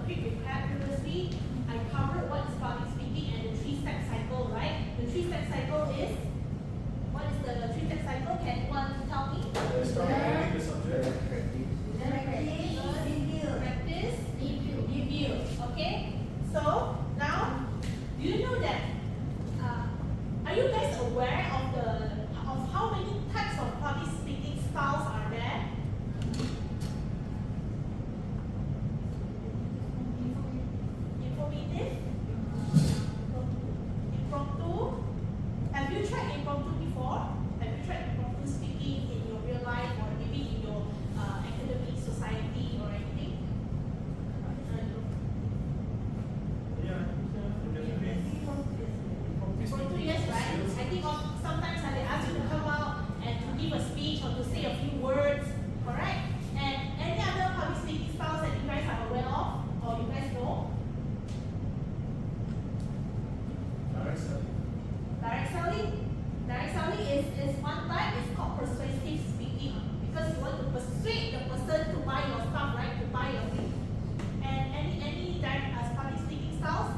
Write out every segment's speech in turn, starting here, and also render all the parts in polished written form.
quick recap, previously I covered what is public speaking and the 3-step cycle, right? The 3-step cycle is, what is the 3-step cycle? Can one tell me? Start learning the subject. Practice, review. Okay? So, now, do you know that, are you guys aware of how many types of public speaking styles are there? Informative, impromptu. Have you tried impromptu before? Have you tried impromptu speaking in your real life or maybe in your academic society or anything? Impromptu, yes, right? I think sometimes they ask you to come out and to give a speech or to say a few words, correct? And any other public speaking styles that you guys are aware of or you guys know? Direct selling. Direct selling. Direct selling is one type. It's called persuasive speaking because you want to persuade the person to buy your stuff, right? To buy your thing. And any direct public speaking styles.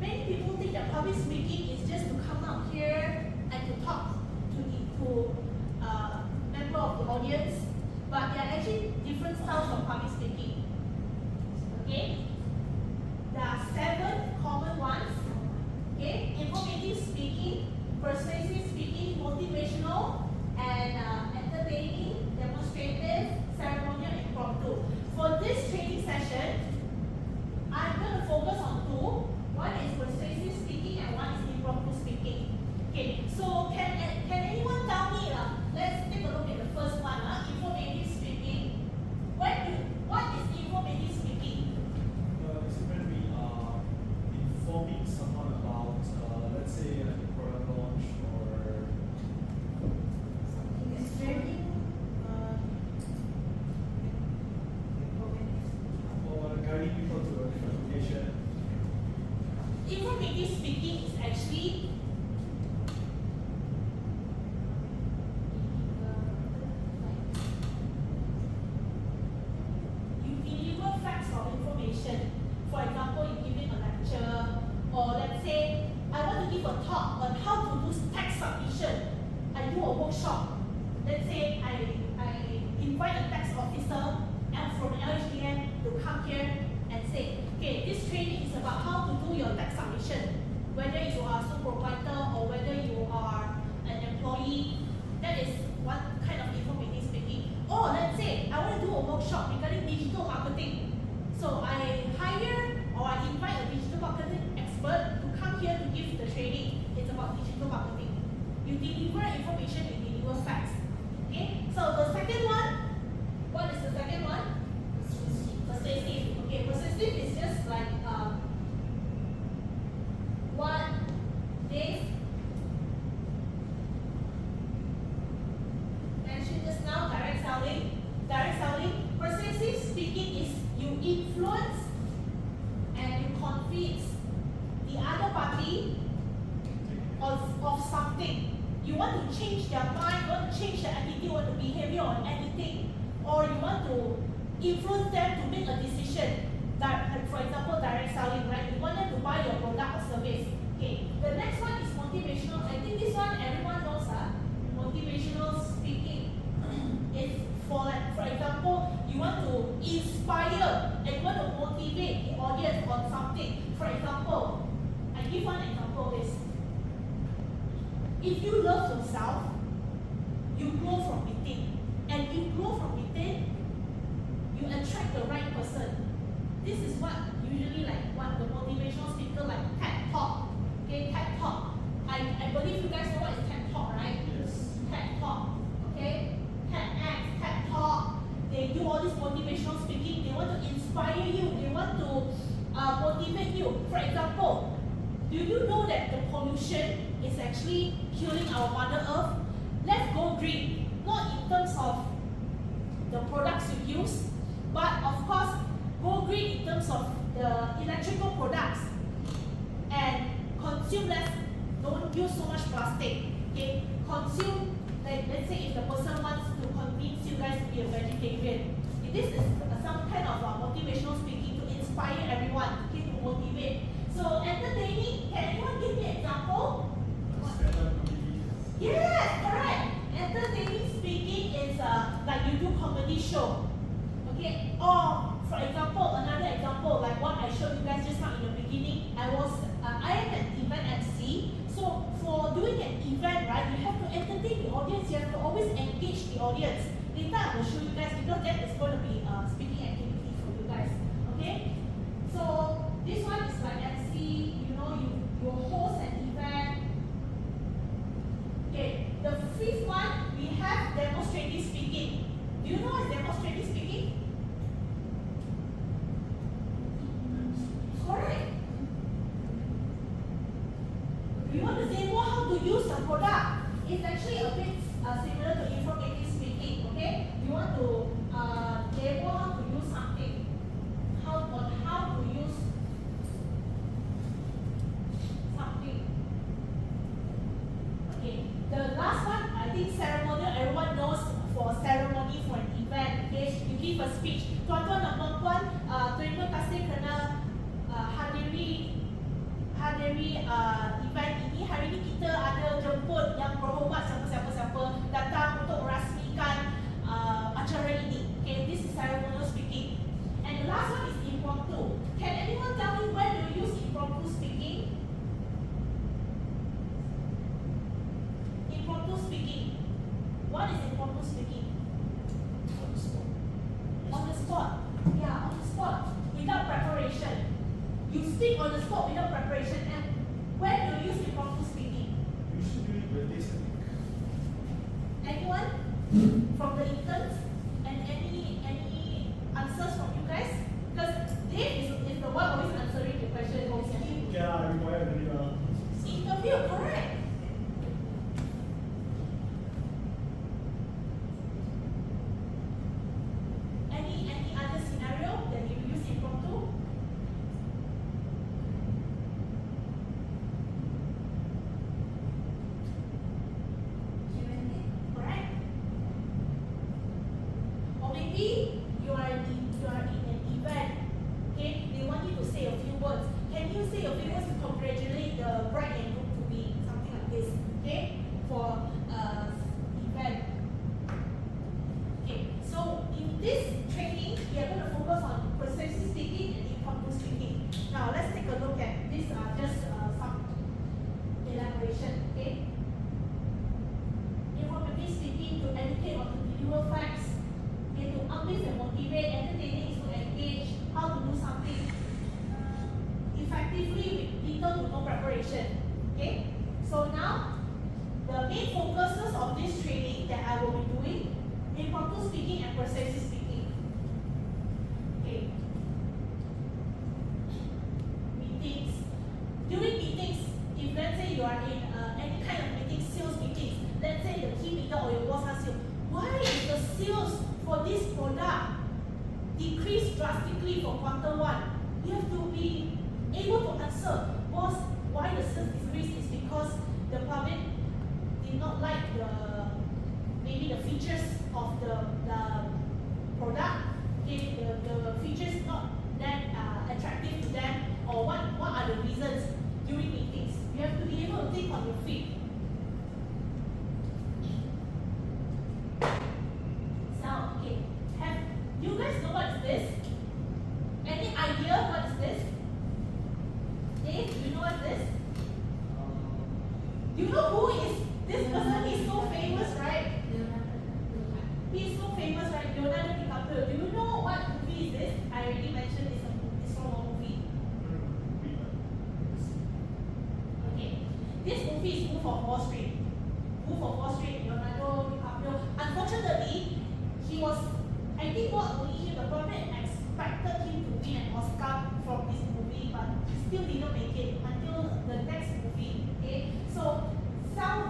Many people think that public speaking is just to come out here and to talk to member of the audience, but there are actually different styles of public speaking. Okay, there are 7 common ones. Okay, informative speaking, persuasive speaking, motivational, and entertaining, demonstrative, ceremonial, impromptu. For this training session, I'm going to focus on 2. One is persuasive speaking and one is impromptu speaking. Okay, so can anyone tell me? Let's take a look at the first one. Informative speaking. What is informative speaking? Basically, we are informing someone about, let's say, like a product launch or guiding people to a different location. Informative speaking is actually you deliver facts or information. For example, you give a lecture, or let's say I want to give a talk on how to do tax submission. I do a workshop. Let's say I invite a tax officer and from LHDN to come here and say, okay, this training is about how to do your tax submission. Whether you are a sole proprietor or whether you are an employee, that is one kind of informative speaking. Or let's say I want to do a workshop regarding digital marketing. So I hire or I invite a digital marketing expert to come here to give the training. It's about digital marketing. You deliver information, you deliver facts. Okay? So the second one, what is the second one? Persuasive. Okay, persuasive is just like what Dave mentioned just now, direct selling. Direct selling. Persuasive speaking is you influence and you convince the other party of something. You want to change their mind, you want to change their attitude or the behavior or anything, or you want to influence them to make a decision. That, for example, direct selling, right? You want them to buy your product or service. Okay. The next one is motivational. I think this one everyone knows. Motivational speaking is for example, you want to inspire and you want to motivate the audience on something. For example, I give one example of this. If you love yourself, you grow from within. And you grow from within, you attract the right person. This is what usually what the motivational speaker TED Talk. Okay, TED Talk. I believe you guys know what is TED Talk, right? Yes. TED Talk. Okay? TEDx, TED Talk. They do all this motivational speaking. They want to inspire you. They want to motivate you. For example, do you know that the pollution is actually killing our Mother Earth? Let's go green. Not in terms of the products you use, but of course, go green in terms of the electrical products and consume less. Don't use so much plastic. Okay, consume. Let's say if the person wants to convince you guys to be a vegetarian, this is some kind of motivational speaking to inspire everyone, okay, to motivate. So entertaining, can anyone give me an example? Stand-up comedy. Yes, correct. Entertaining speaking is like you do comedy show. Okay, or for example, another example like what I showed you guys just now in the beginning, I am an event MC. So for doing an event, right, you have to entertain the audience. You have to always engage the audience. Later I will show you guys because that is going to be speaking activity for you guys. Okay, so this one is like MC. You host an event. Okay, the fifth one we have demonstrative speaking. Do you know what is demonstrative speaking? Correct. You want to say more how to use a product. It's actually a bit similar to informative speaking. Okay, you want to demo how to use something, how to use something. Okay, the last one I think ceremonial. Everyone knows for ceremony for an event. Okay, you give a speech. Tuan-tuan dan puan-puan, terima kasih kerana hadiri event ini. Hari ini kita ada jemput yang berhormat siapa-siapa datang untuk merasmikan acara ini. Okay, this is ceremonial speaking. And the last one is impromptu. Can anyone tell me when do you use impromptu speaking? Impromptu speaking. What is impromptu speaking? On the spot. On the spot. Yeah, on the spot. Without preparation. You speak on the spot without preparation. And when do you use impromptu speaking? Usually when they speak. Anyone? From the interns? And any answers from you guys? Because Dave is the one always answering the question. Yeah, I require the Interview, correct. Any other scenario that you use impromptu? Correct. Or maybe you are in an event. Okay, they want you to say a few words. Can you say a few words to congratulate the bride and groom to be? Something like this. Okay, for event. Okay, so in this training, we are going to focus on persuasive speaking and impromptu speaking. Now let's take a look at this. Just some elaboration. Okay. Informative speaking to educate or to deliver facts. Okay, to uplift and motivate. Entertaining is to engage. How to do something effectively with little to no preparation. Okay. So now the main focuses of this training that I will be doing: impromptu speaking and persuasive speaking. Okay. Meetings. During meetings, if let's say you are in any kind of meeting, sales meetings, let's say the team leader or your boss asks you, why is the sales for this product decreased drastically for quarter one? You have to be able to answer, boss, why the sales decreased is because the public did not like maybe the features of the product. Okay, the features not that attractive to them, or what are the reasons during meetings? You have to be able to think on your feet. So, okay, have you guys know what is this? Any idea what is this? Dave, do you know what is this? You know who is this person? He's so famous, right? He's so famous, right? Leonardo DiCaprio. Do you know what movie is this? I already mentioned it's from a movie. Okay. This movie is Wolf of Wall Street. Wolf of Wall Street, Leonardo DiCaprio. Unfortunately, I think not only him, the government expected him to win an Oscar from this movie, but he still didn't make it until the next movie. Okay. So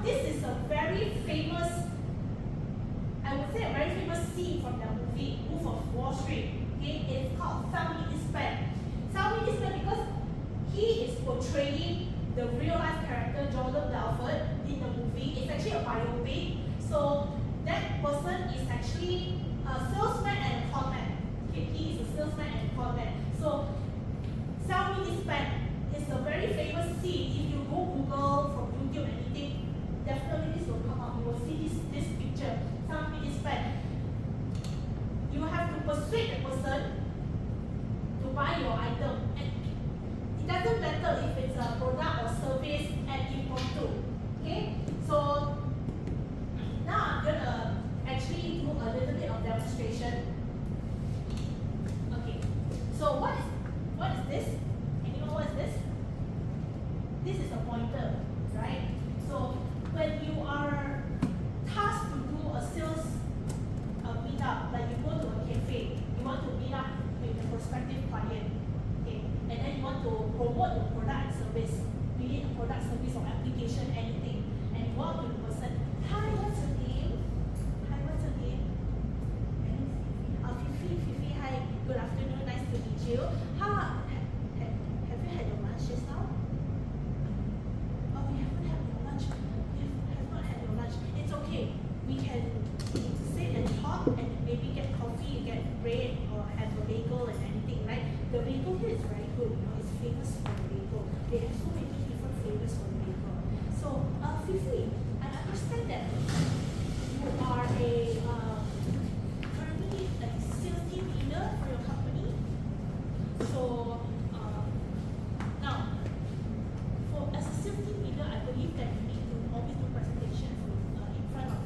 this is a very famous, I would say a very famous scene from the movie Wolf of Wall Street. Okay, it's called Sell Me This Pen. Sell Me This Pen because he is portraying the real life character Jordan Belfort in the movie. It's actually a biopic. So that person is actually a salesman and a conman. Okay, he is buy your item. And it doesn't matter if it's a product or service at impromptu. Okay? So now I'm gonna actually do a little bit of demonstration. Okay. So what is this? Anyone what is this? This is a pointer, right? So when you are tasked to do a sales meetup, like you go to a cafe, you want to meet up with a prospective client, okay, and then you want to promote your product and service, be it a product, service, or application, anything, and you walk to the person, hi, what's your name? Hi, what's your name? Fifi, hi, good afternoon, nice to meet you. Have you had your lunch just now? Oh, we haven't had your lunch. We have not had your lunch. It's okay. We can sit and talk and maybe get coffee, get bread, or have a bagel and anything, right? The bagel here is very good, you know, it's famous for the bagel. They have so many different flavors for the bagel. So, Fifi, I understand that you are a currently like sales team leader for your company. So, now, as a sales team leader, I believe that you need to always do presentation in front of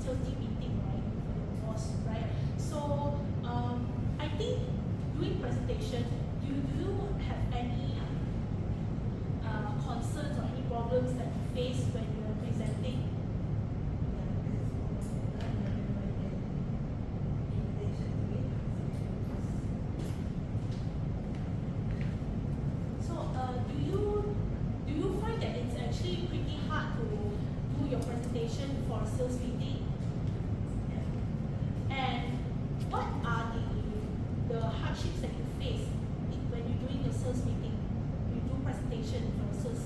sales team meeting, right? For your boss, right? So I think doing presentation, do you have any concerns or any problems that you face when you're presenting? So do you find that it's actually pretty hard to do your presentation for a sales meeting? And what are the hardships that you face when you're doing your sales meeting? You do presentation for sales.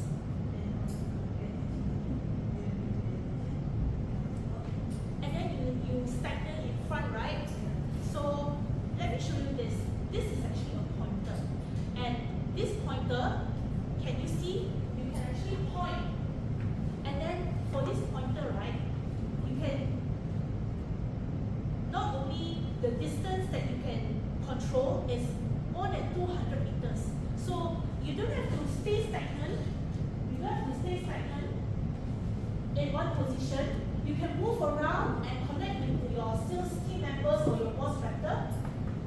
And then you stagnate in front, right? So let me show you this. This is actually a pointer. And this pointer, can you see? You can actually point. And then for this pointer, right, you can not only the distance that you can control is more than 200 meters. So you don't have to stay stagnant. You don't have to stay stagnant in one position. You can move around and connect with your sales team members or your boss factor.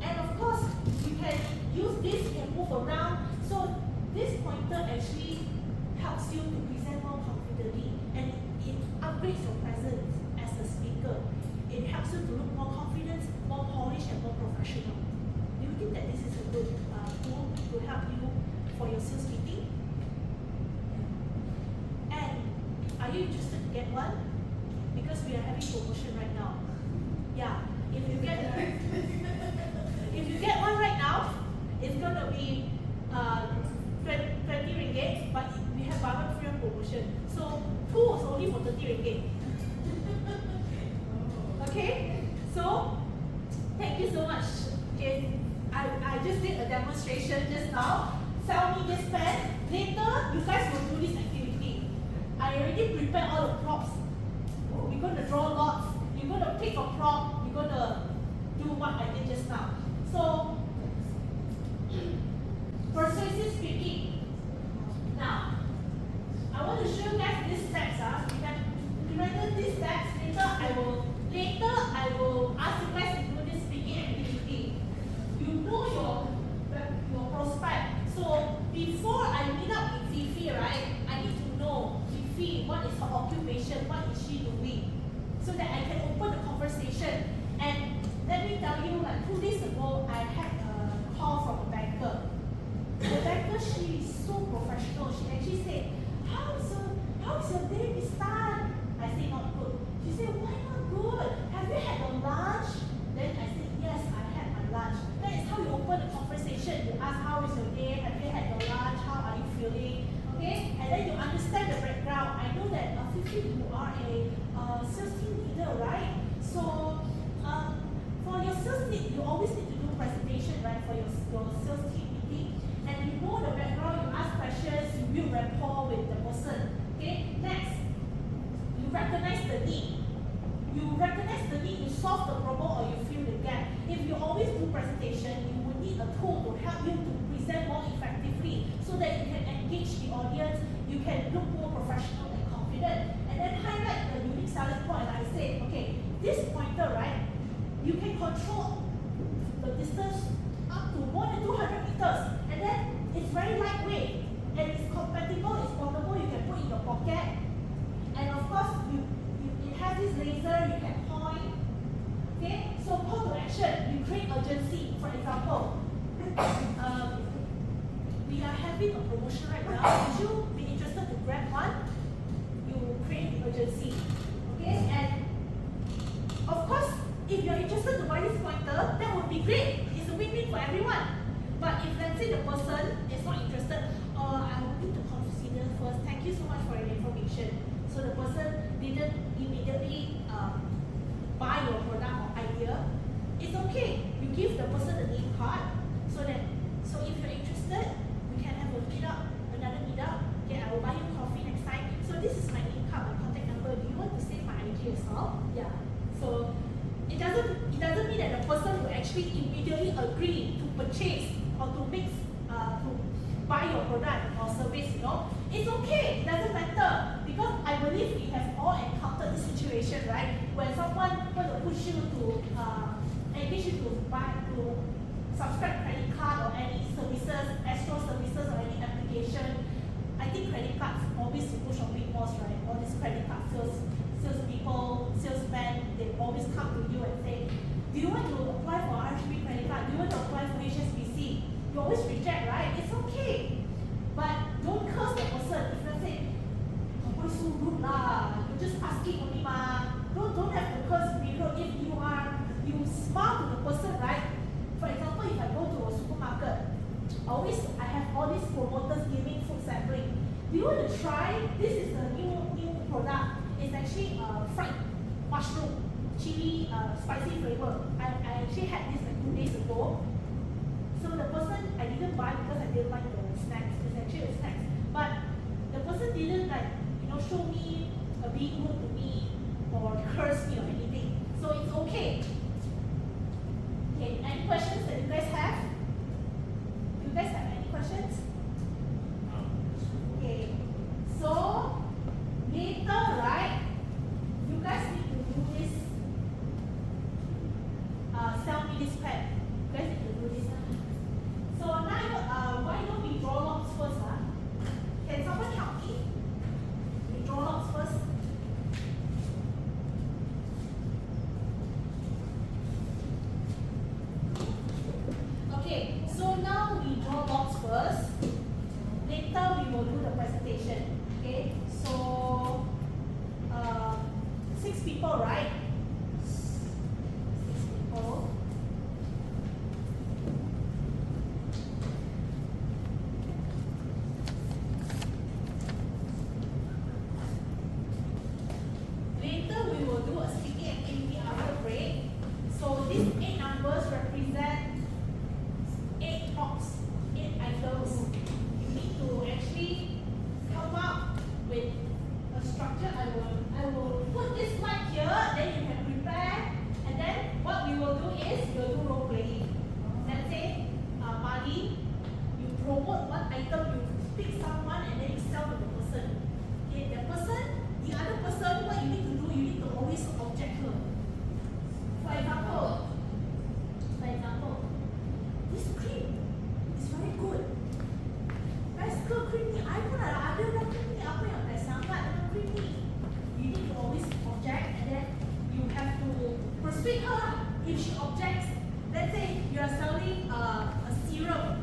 And of course, you can use this, you can move around. So this pointer actually helps you to present more confidently, and it upgrades your presence as a speaker. It helps you to look more confident, more polished, and more professional. Do you think that this is a good tool to help you for your sales meeting? And are you interested to get one? Because we are having promotion right now. Yeah, if you get one right now, it's gonna be 20 ringgit, but we have buy one free on promotion. So 2 was only for 30 ringgit. Okay, so thank you so much. Okay, I just did a demonstration just now. Sell me this pen. Later, you guys will do this activity. I already prepared all the props. We're going to draw lots. You're going to pick a prop. You're going to do what I did just now. So, persuasive speaking. Now, I want to show you guys these steps. You can remember these steps. Later I will ask you guys to do this speaking activity. You know your prospect. So before I meet up with Fifi, right, I need to know Fifi, what is her occupation, what is she doing, so that I can open the conversation. And let me tell you, like 2 days ago, I had a call from a banker. The banker, she is so professional. She actually said, how's your day, Miss Tan? I said, not good. She said, why not good? Have you had your lunch? Then I said, yes, I had my lunch. That is how you open the conversation. You ask, how is your day? Have you had your lunch? How are you feeling? Okay? And then you understand the background. I know that, Fifi, you are a sales team leader, right? So, for your sales team, you always need to do presentation, right, for your sales team meeting. And you know the background, you ask questions, you build rapport with the person. Okay? Next, you recognize the need. You recognize the need, you solve the problem, or you fill the gap. If you always do presentation, you will need a tool to help you to can look more professional and confident. And then highlight the unique selling point. I say, okay, this pointer, right? You can control the distance up to more than 200 meters. And then it's very lightweight. And it's compatible, it's portable, you can put in your pocket. And of course, it has this laser, you can point. Okay, so call to action, you create urgency. For example, we are having a promotion right now. Would you be interested to grab one? You create urgency. Okay, and of course, if you're interested to buy this pointer, that would be great. It's a win-win for everyone. But if let's say the person is not interested, I will need to consider first. Thank you so much for your information. So the person didn't immediately buy your product or idea. It's okay. You give the person a name card so if you're interested, we can have a meetup, another meetup. Okay, I will buy you coffee next time. So this is my name card, my contact number. Do you want to save my ID as well? Yeah. So it doesn't mean that the person will actually immediately agree to purchase or to buy your product or service, It's okay, it doesn't matter. Because I believe we have all encountered this situation, right? When someone want to push you to engage you to subscribe credit card or any services, extra services or any application. I think credit cards always to go shopping malls, right? All these credit card salespeople, salesmen, they always come to you and say, do you want to apply for RHB credit card? Do you want to apply for HSBC? You always reject, right? It's okay. But don't curse the person. If let's say, oh, so rude lah, you're just asking only ma. Don't have to curse people. If you smile to the person, right? For example, if I go to a supermarket, I have all these promoters giving food sampling. Do you want to try? This is the new product. It's actually fried mushroom, chili, spicy flavor. I actually had this like 2 days ago. So the person, I didn't buy because I didn't like the snacks. It's actually a snack. But the person didn't show me being rude to me or curse me or anything. So it's okay. Okay, any questions that you guys have? Do you guys have any questions? Okay. So later, right? You guys need to do this. Sell me this pen. You guys need to do this. So now, why don't we draw lots first? Can someone help me? We draw lots first. Okay, so now we draw lots first. Later we will do the presentation. Okay, so 6 people, right? 6 people. Later we will do a speaking activity after break. So these 8 numbers represent 8 talks, 8 items. You need to actually come up with a structure. I will put this slide here, then you can prepare, and then what we will do is we'll do role playing. Let's say, Mali, you promote one item, you pick someone, and then you sell to the person. Okay, the other person, what you need to do, you need to always object her. For example, this cream is very good. Best ke cream ni? I pun ada dah cream ni. Apa yang best sangat dengan cream ni? You need to always object, and then you have to persuade her. If she objects, let's say you are selling a serum.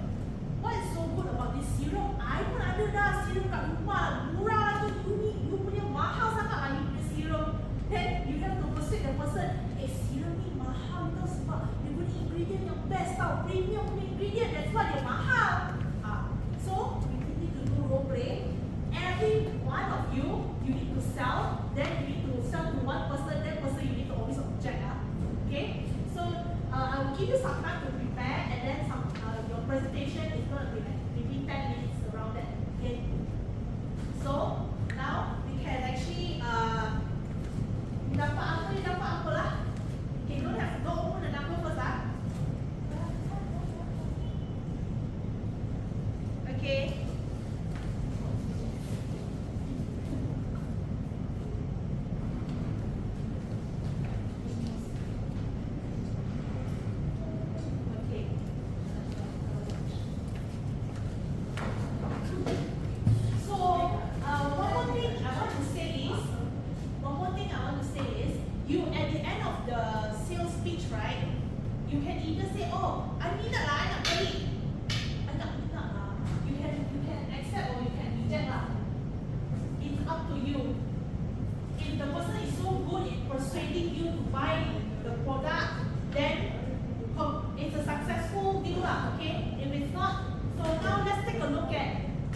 What is so good about this serum? I pun ada dah serum kat rumah. Murah tu, you punya mahal sangat lah you punya serum. Then you have to persuade the person, serum ni mahal tau sebab dia punya ingredient yang best tau. Premium punya ingredient, that's why dia mahal. So, we need to do role play. Every one of you need to sell. Then you need to sell to one person. That person you need to always object. Okay? So, I will give you some time to prepare, and then your presentation is going to be like maybe 10 minutes around that. Okay? So, now we can actually dapat apa lah. Okay, don't open the number first Okay.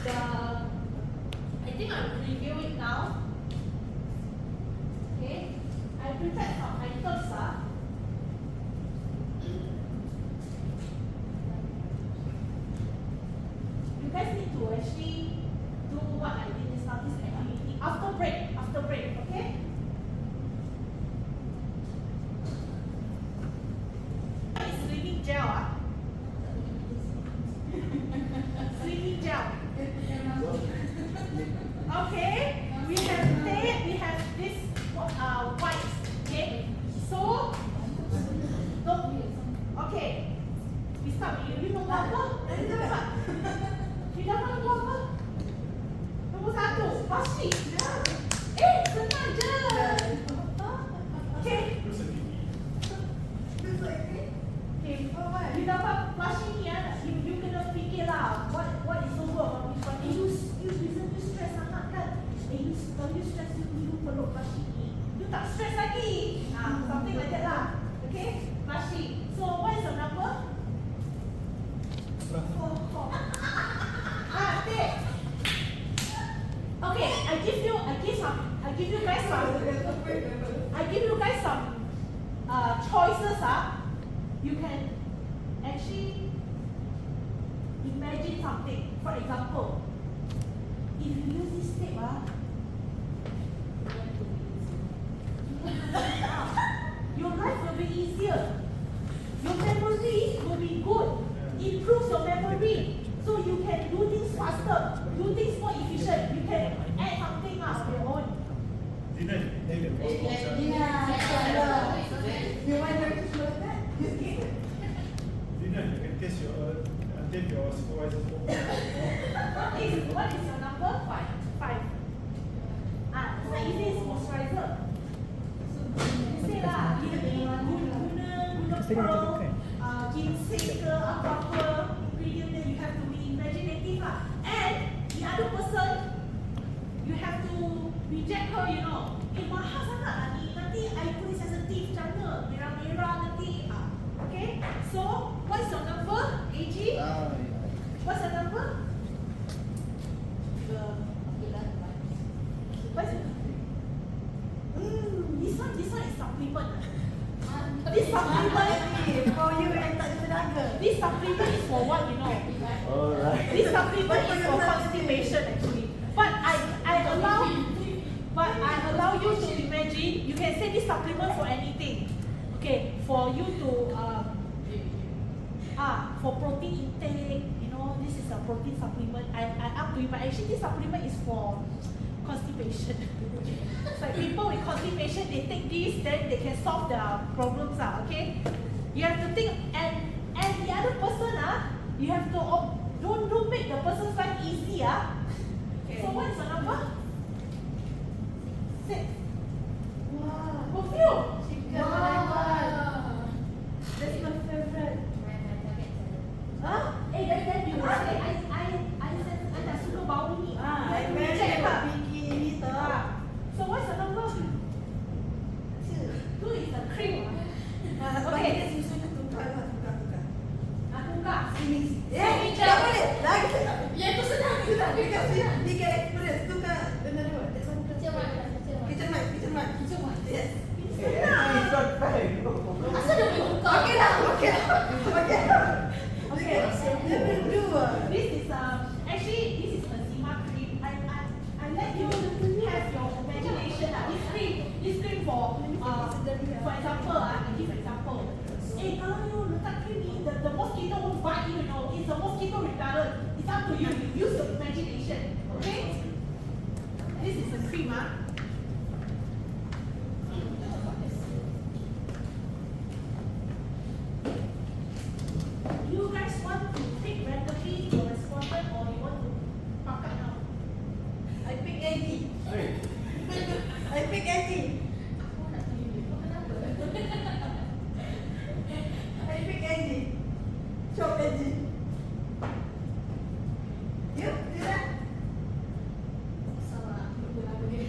I think I'll review it now. Okay, I prepared some items. You guys need to actually do what I did this activity after break, okay? What is sleeping gel? Sleeping gel. Okay, we have tape, we have this white. Okay, so okay, we start. You know apa? You dapat apa? Nombor 1, pasti. Senang je. Okay. Okay, you dapat pasti ni you kena fikir lah what is so good about this one. You stress sangat kan? Kalau you stress you perlu pasti ni. You tak stress lagi. Something like that lah. Okay, pasti. So what is your number? 4. Take. Okay, I give you guys some choices. You can actually imagine something. For example, if you use this tape, your life will be easier. Your memory will be good. Improves your memory. So you can do things faster, do things more efficient. You can add something of your own. You want to that? You can test your supervisor's phone. What is your number? 5. It's not easy, it's moisturizer. You say lah, guna pearl, ginseng ke apa-apa ingredient that you have to be imaginative lah. And the other person, you have to reject her, you know. Mahal sangat lah ni, nanti I put sensitive macam mana, merah-merah nanti. Okay, so what's your number, AG? What's your number? What's your number? This one is supplement. This supplement for you yang tak ada tenaga. This supplement is for what, you know? Alright. This supplement is for constipation actually. But I allow you to imagine. You can say this supplement for anything. Okay, for you to for protein intake. You know, this is a protein supplement. I up to you, but actually this supplement is for constipation. It's like people with constipation, they take this, then they can solve their problems. Okay, you have to think, and the other person you have to don't make the person's life easy. Okay. So what is the number? 6. Wow. Perfume. Wow. That's my favorite. Then you will say I tak suka bau ni. I very picky ni tau. So what's the number? 2 is the cream. Okay. Susunya tukar. Tukar. Tak boleh. Lagi. Ya, itu senang. Tiga experience. Tukar. Another one. That's one. Kitchen mic. Yes. Senang. Asal dia boleh tukar? Okay. Let me do. This is actually this is a Zima cream. I let you have your imagination. This cream for example, I give example. Kalau you letak cream ni, the mosquito won't bite you. You know, it's a mosquito repellent. It's up to you. You use your imagination. Okay? This is a cream. You guys want to pick randomly your respondent or you want to pack up now? I pick Eddie. Hey. I pick Eddie. I pick Eddie. Chop Eddie. You do that? Salah, aku nak pergi.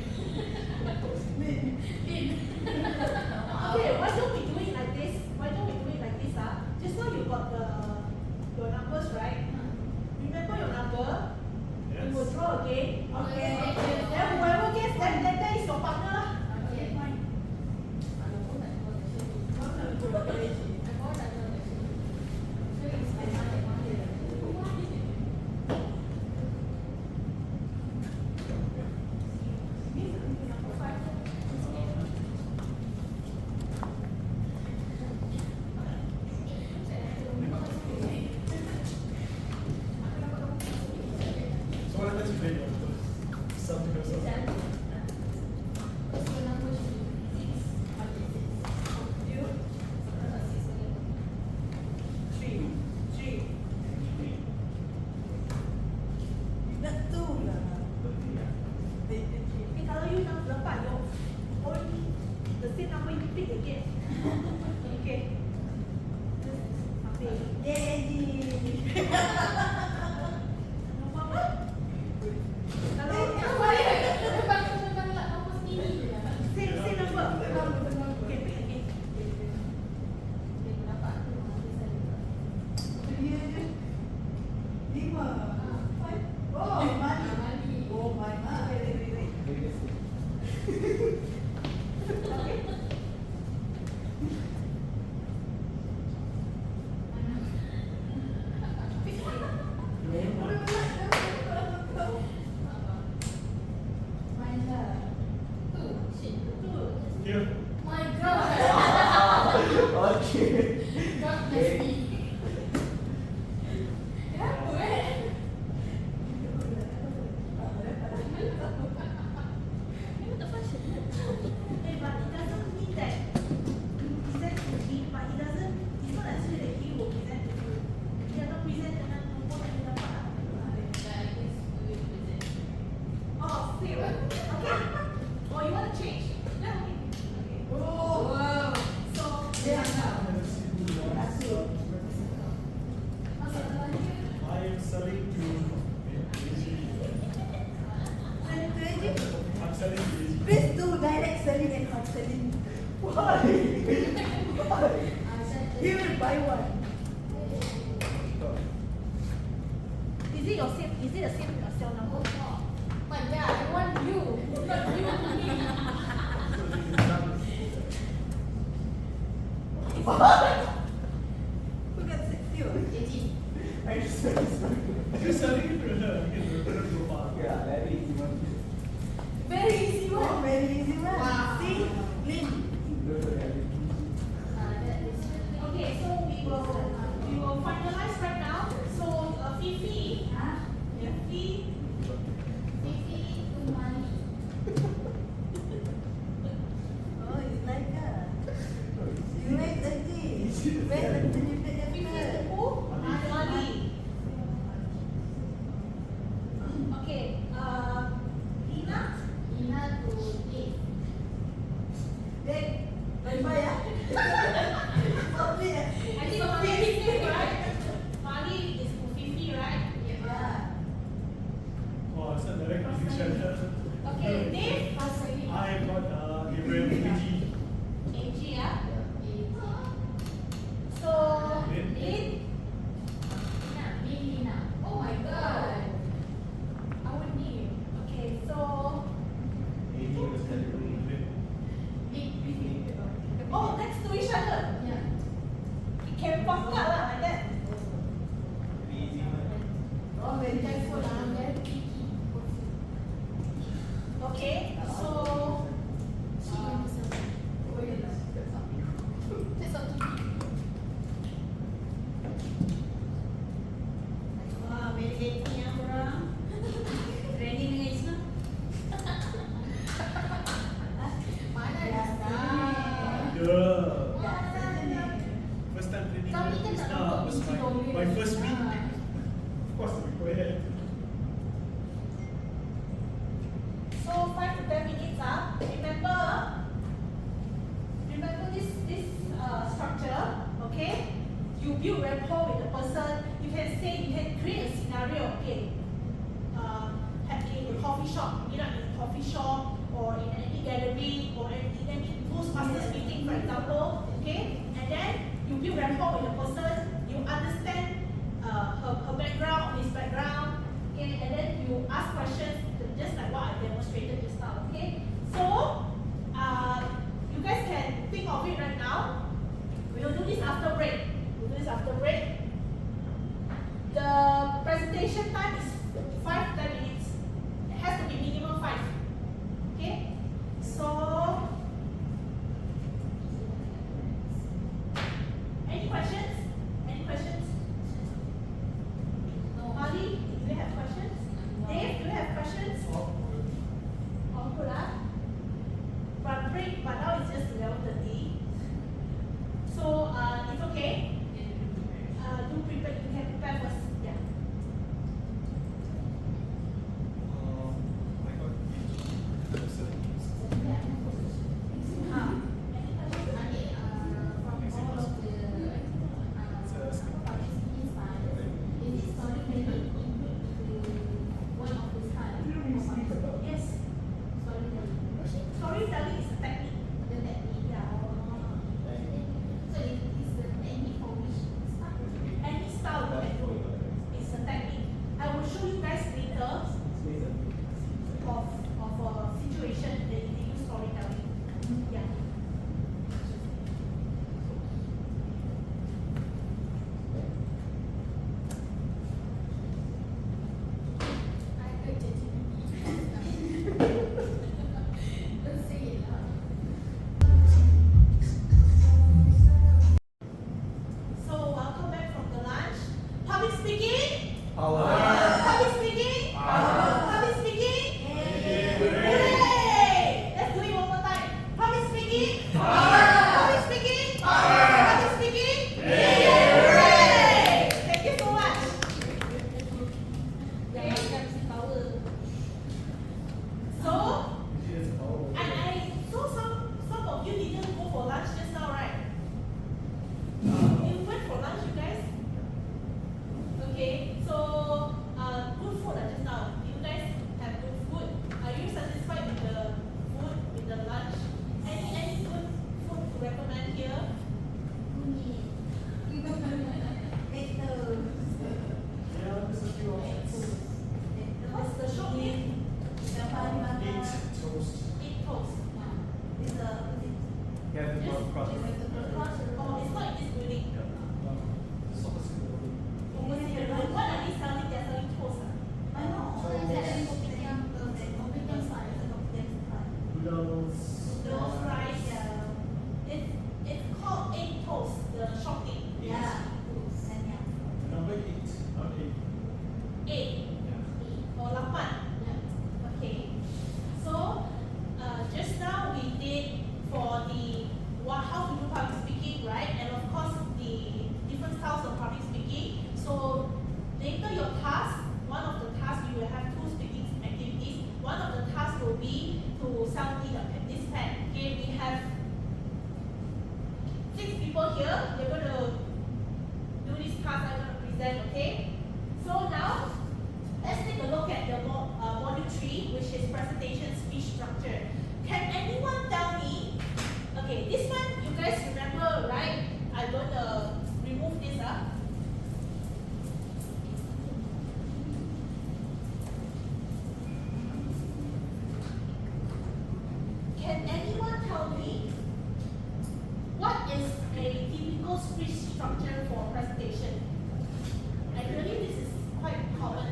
explain your first. Something else. You? Three. Nak tu lah. Kalau you dapat your only the same number you pick again. Okay. Ambil. Yeay. Nombor apa? Kalau same number. Okay, pick again. Dia je. 5. 5. Oh, money. Oh, my. Wait. Okay. Here. Hey, but it doesn't mean that you present to him, but it doesn't, it's not necessarily that he will present to you. Dia akan present dengan nombor yang dia dapat lah. Oh, same. Okay. Or you want to change? No, okay. Oh. Wow. So, Dia nak. I am selling to I'm selling to Please do direct selling and hard selling. Why? He will buy one. is it your same? Is it the same cell number? Who got 60 or? You're selling it to her. Yeah, very easy one. Very easy one. Very easy one. Wow. See? Lin. Okay, so we will finalize right now. So Fifi, Oh, it's like that. You like that this. Where the benefit Fifi of who? Ali. Okay, Lina. Then, bye-bye ya. Sorry ya. I think Mali is Fifi, right? Mali is Fifi, right? Yeah. Oh, it's a direct decision. Okay, Dave. I have got Gabriel AG. AG, yeah. So Lin. Oh my god. Our name. Okay, so oh, next to each other. Yeah. It can pangkat lah like that. Oh, very Careful careful. lah, very picky. Okay, so That's okay. wah, very happy ya korang. Training dengan Isna. Mana Ya, dah? Yeah. Ya, saja ni. First time training Kami kan with tak Krishna nampak was kunci dorang. my first week. Of course, we go ahead. So 5 to 10 minutes ah. Remember this structure, okay? You build rapport with the person. You can create a scenario, okay? In a coffee shop, meet up in a coffee shop, or in any gathering, or in any Toastmasters meeting, for example, okay? And then you build rapport with the person. You understand her background, his background, okay? And then you ask questions, just like what I demonstrated just now, okay? So, you guys can think of it right now. We will do this after break. The presentation time is 5 to 10 minutes. It has to be minimum 5. Okay? So, any questions? Molly, do you have questions? Dave, do you have questions? Power. Public speaking? Public speaking? Hooray! Let's do it one more time. Public speaking? Public speaking? Public speaking? Hooray! Thank you so much. Jangan macam si power. So, Yes, power. I saw some of you didn't go for lunch just now, right? You went for lunch, you guys? Okay, so good food just now. You guys have good food. Are you satisfied with the food, with the lunch? Any good food to recommend here? Bunyi. Yeah, there's a few options. What's the shop name? Eat toast. Eat Toast. Yeah, the Just, cross. oh, it's not in this building. It's opposite the building. What are they selling? They're selling toast. Noodles. Those rice. It's called Egg Toast. The shop name. Number 8, not 8. Egg Yeah. or 8. Okay. So just now we did for the how to do public speaking, right? And of course the different styles of public speaking. So later your task, one of the tasks you will have 2 speaking activities. One of the tasks will be to sell me this pen. Okay, we have 6 people here. We're going to do this task. I'm going to present. Okay. So now let's take a look at the module 3, which is presentation speech structure. Can anyone tell me? Okay, this one you guys remember, right? I'm going to remove this up. Can anyone tell me what is a typical speech structure for presentation? Actually, this is quite common.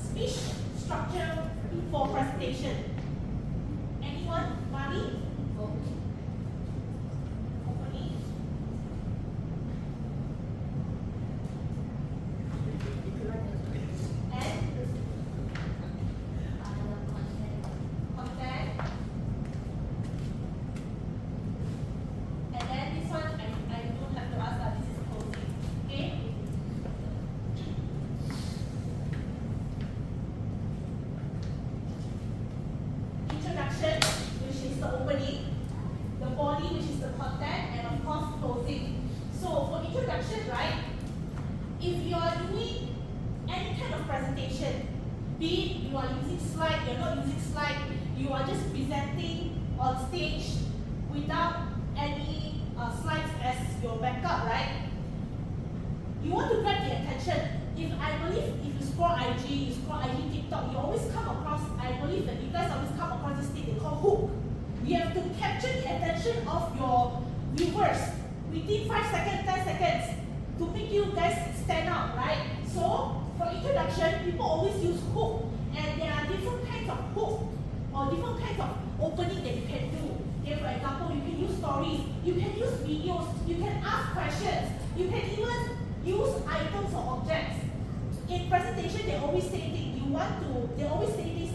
Speech structure for presentation. Anyone? Mari? Opening. And content. And then this one, I don't have to ask that. This is closing. Okay? Introduction, which is the opening, the body, which is the content, and of course closing. So for introduction, right, if you are doing any kind of presentation, be it you are using slide, you're not using slide, you are just presenting on stage without any slides as your backup, right? You want to grab the attention. I believe if you scroll IG, you scroll IG, TikTok, you always come across, I believe that you guys always come across this thing they call hook. You have to capture the attention of your viewers within 5 seconds, 10 seconds to make you guys stand out, right? So for introduction, people always use hook, and there are different kinds of hook or different kinds of opening that you can do. Okay, for example, you can use stories, you can use videos, you can ask questions, you can even use items or objects. In presentation, they always say things. They always say this,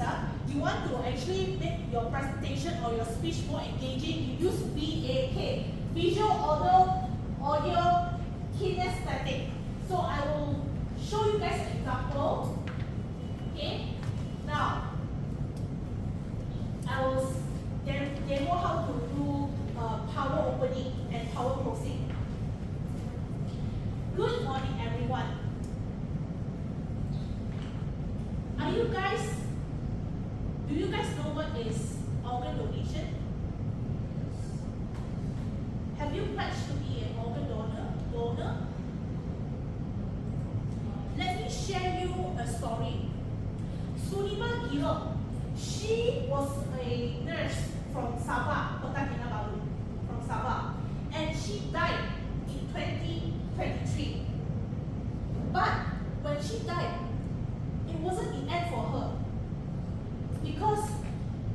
you want to actually make your presentation or your speech more engaging, you use VAK, visual, audio, kinesthetic. So I will show you guys an example. Okay, now I will demo how to do power opening and power closing. Good morning, everyone. Do you guys know what is organ donation? Have you pledged to be an organ donor? Let me share you a story. Sunima Giro, she was a nurse from Sabah, Kota Kinabalu, from Sabah, and she died in 2023. But when she died, it wasn't the end for her, because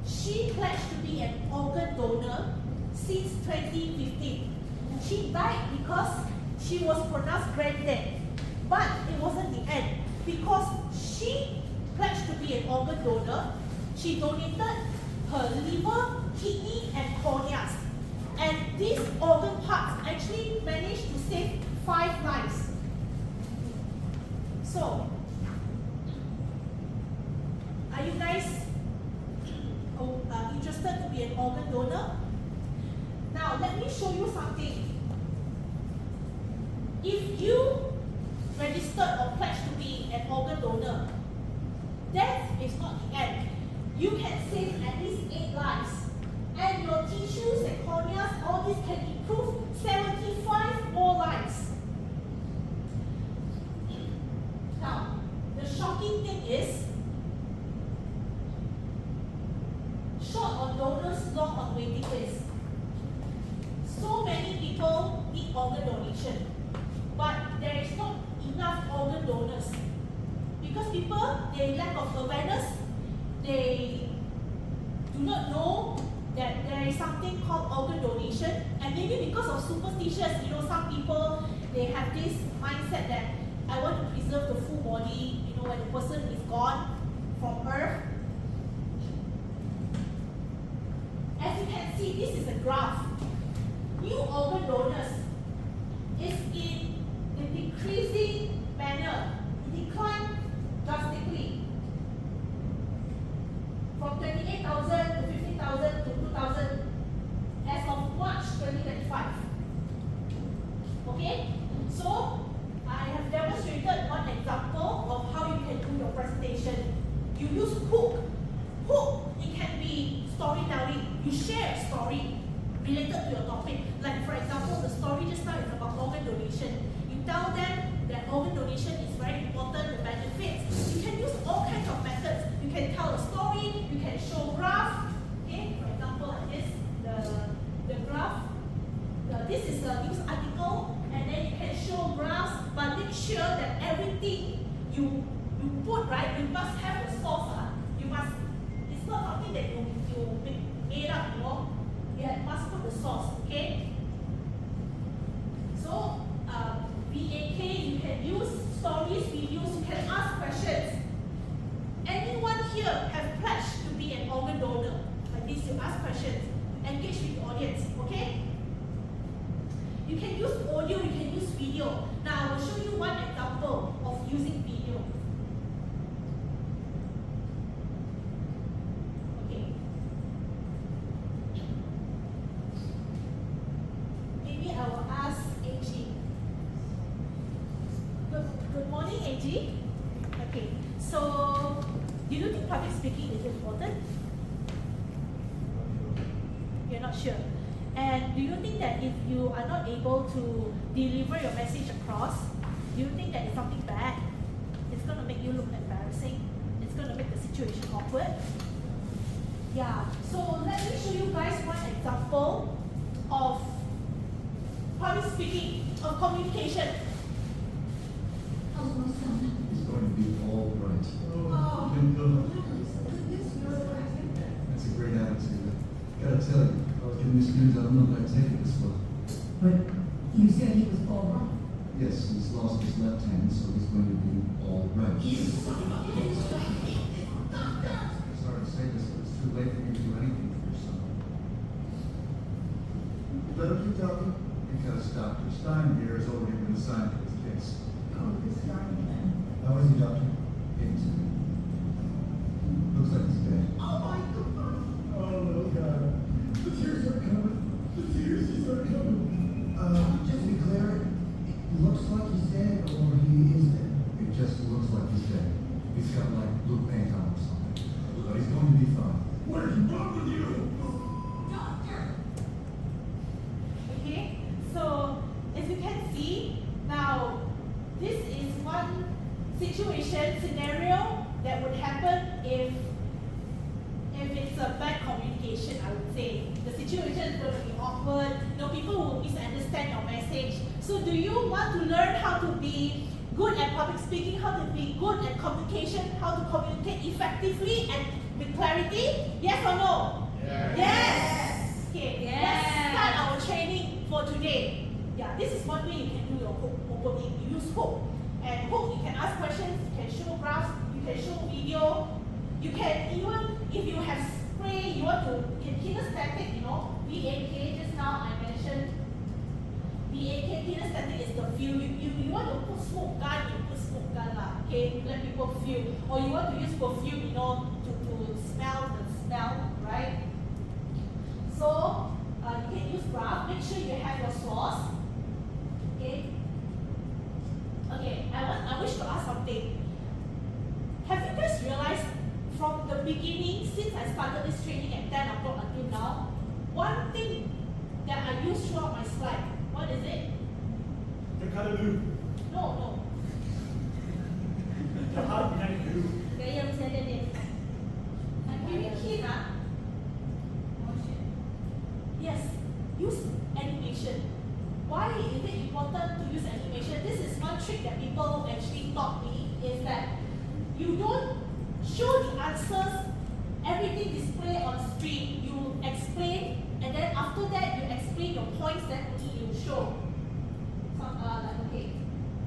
she pledged to be an organ donor since 2015. She died because she was pronounced brain dead, but it wasn't the end. because she pledged to be an organ donor. She donated her liver, kidney, and corneas. And these organ parts actually managed to save 5 lives. So, are you guys interested to be an organ donor? Now, let me show you something. If you registered or pledged to be an organ donor, death is not the end. You can save at least 8 lives. And your tissues and corneas, all this can improve 75 more lives. Now, the shocking thing is, short on donors, long on waiting list. So many people need organ donation, but there is not enough organ donors. Because people, they lack of awareness, they do not know that there is something called organ donation, and maybe because of superstitions, some people, they have this mindset that I want to preserve the full body, when the person is gone from earth. As you can see, this is a graph. New organ donors is in a decreasing manner. It declined drastically from 28,000 to 15,000 to 2,000 as of March 2025. Okay? So, I have demonstrated one example of how you can do your presentation. You use hook. Hook, it can be storytelling. You share a story related to your topic. Like for example, the story just now is about organ donation. You tell them that organ donation is very important, the benefits. You can use all kinds of methods. You can tell a story, you can show graph. Okay, for example, like this, the graph. This is a news article, and then you can show graphs, but make sure that everything you put, right, you must have a source. You must, it's not something that you made up, You must put the source, okay? So, VAK, you can use stories, videos, you can ask questions. Anyone here have pledged to be an organ donor? Like this, you ask questions, engage with the audience, okay? You can use audio, you can use video. Now, I will show you one example of using video. Okay. Maybe I will ask AG. Good morning, AG. Okay, so do you think public speaking is important? You're not sure. And do you think that if you are not able to deliver your message across, do you think that it's something bad? It's going to make you look embarrassing. It's going to make the situation awkward. Yeah, so let me show you guys one example of public speaking, of communication. It's going to be all right. That's a great attitude. Gotta tell you, I was getting this news, I don't know if I take it this well. But you said he was all right. Yes, he's lost his left hand, so he's going to be all right. Sorry to say this, but it's too late for you to do anything for your son. Let him keep talking, because Dr. Stein here has already been assigned to his case. Oh, this starting then. How is he, Doctor? It's looks like he's dead. Oh my God. Oh no, God. The tears are coming. The tears are coming. Just to be clear, it looks like he's dead or he is dead. It just looks like he's dead. He's got like blue paint on or something. But he's going to be fine. What is wrong with you? Doctor! Okay, so as you can see, now this is one scenario that would happen if it's a bad communication, I would say. The situation is going to be awkward, people will misunderstand your message. So do you want to learn how to be good at public speaking, how to be good at communication, how to communicate effectively and with clarity? Yes or no? Yes! Okay, let's start our training for today. Yeah, this is one way you can do your hook opening. You use hook. And hook, you can ask questions, you can show graphs, you can show video. You can even, if you have spray, you want to, kinesthetic, you know, VAK, just now I mentioned, VAK, kinesthetic is the feel. You want to put smoke gun, you put smoke gun lah, okay, you let people feel. Or you want to use perfume, you know, to smell the smell, right? So, you can use graph, make sure you have your source, okay? Okay, I wish to ask something. Have you guys realized from the beginning, since I started this training at 10 o'clock until now, one thing that I use throughout my slide, what is it? The color blue. No. The heart behind blue. Gaya macam ada ni. I'm very keen, huh? Yes, use animation. Why is it important to use animation? This is one trick that people actually taught me, is that you don't show the answers, everything display on screen. You explain, and then after that you explain your points that only you show. Like, okay,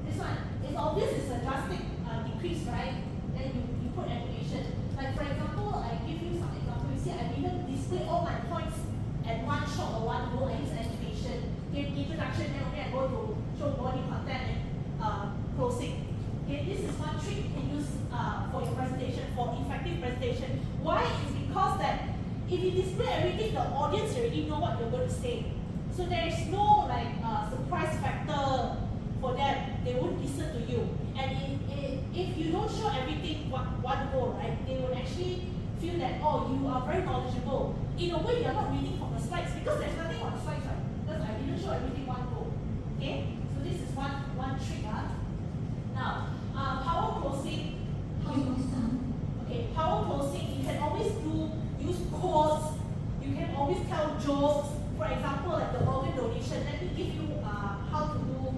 this one, it's obvious it's a drastic decrease, right? Then you put animation. Like for example, I give you some example. You see, I didn't display all my points at one shot or one go. I use animation. Okay, introduction, then only I go to show body content and closing. Okay, this is one trick you can use for your presentation, for effective presentation. Why? Is because that if you display everything, the audience already know what you're going to say. So there is no like surprise factor for them. They won't listen to you. And if you don't show everything one go, right, they will actually feel that, oh, you are very knowledgeable. In a way, you're not reading from the slides because there's nothing on the slides, right? Because I didn't show everything one go. Okay? So this is one trick. Now, power closing. Okay, power closing, you can always use quotes, you can always tell jokes. For example, like the organ donation, let me give you how to do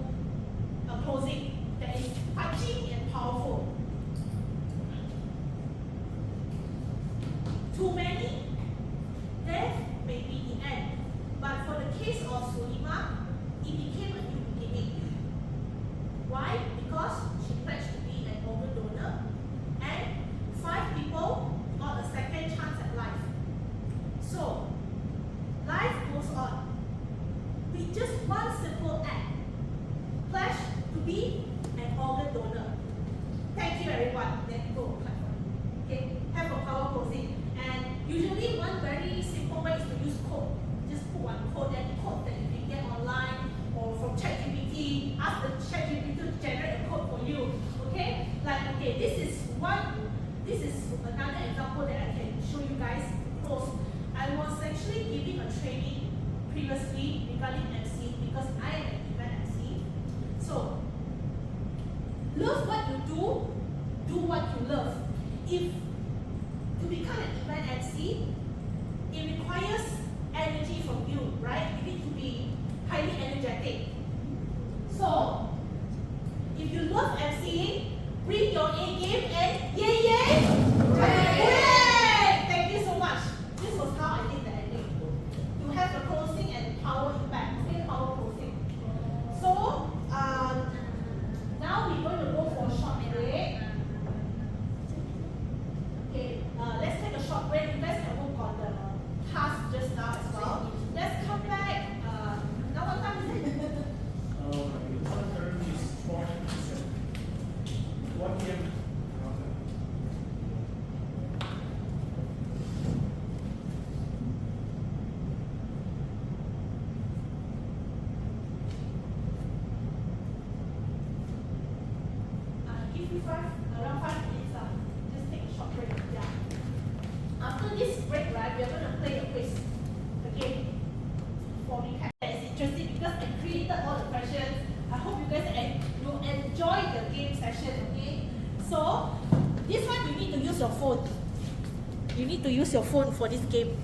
a closing that is touching and powerful. Too many, death may be the end. But for the case of Sulima, it became a new beginning. Why? Because she pledged to be an organ donor, and 5 people got a second chance at life. So, life goes on. With just one simple act, pledge to be an organ donor. Thank you, everyone. Then go clap for me. Okay, have a power closing. And usually, one very simple way is to use code. Just put one code, then code that you can get online or from ChatGPT. Ask the ChatGPT to generate a code for you. Okay, like okay, this is another example that I can show you guys close. I was actually giving a training previously regarding MC because I am an event MC. So, love what you do what you love. If to become an event MC, it requires energy from you, right? You need to be highly energetic. So, if you love MCing, bring your A game and yay yay! Hooray! Thank you so much. This was how I did the ending. To have the closing and power impact. Okay, power closing. So, now we're going to go for a short break. Okay, let's take a short break. You guys can work on the task just now as well. Let's come back. Now what time is it? The time currently is 1 p.m. Give you around 5 minutes. Just take a short break. Yeah. After this break, right, we are going to play a quiz. Okay. For recap, it's interesting because I created all the questions. I hope you guys will enjoy the game session. Okay. So this one you need to use your phone. You need to use your phone for this game.